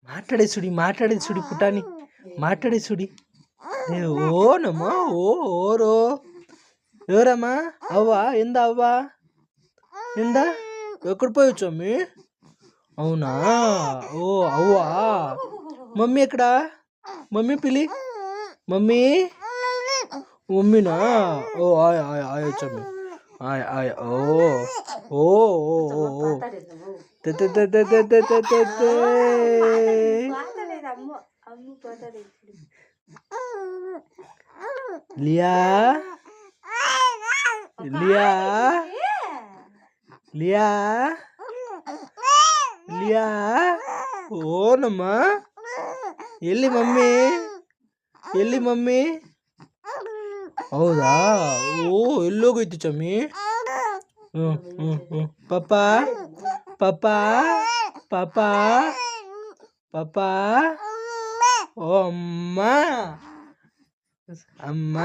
మాట్లాడేది సుడి పుటాని మాట్లాడే సుడి ఓ నమ్మా ఓరో ఎవరమ్మా అవ్వా ఎందా అవ్వా ఎందా ఎక్కడ పోయొచ్చు అమ్మి అవునా ఓ అవ్వా మమ్మీ ఎక్కడా మమ్మీ పిలి మమ్మీ మమ్మీనా ఓ ఆయ్ ఆయ్ ఆయ్ వచ్చమ్మి ఆయ్ ఆయ్ ఓ ఓ ఓ ఓ ఓ te te te te te te te te te Liya Liya Liya Liya ఓనమ్మా ಎಲ್ಲಿ ಮಮ್ಮಿ ಎಲ್ಲಿ ಮಮ್ಮಿ ಹೌದಾ ಓ ಎಲ್ಲೋಗೋಯ್ತು ಚಮ್ಮಿ ಪಾಪ ಪಾಪ ಪಾಪ ಪಾಪ ಓ ಅಮ್ಮ ಅಮ್ಮ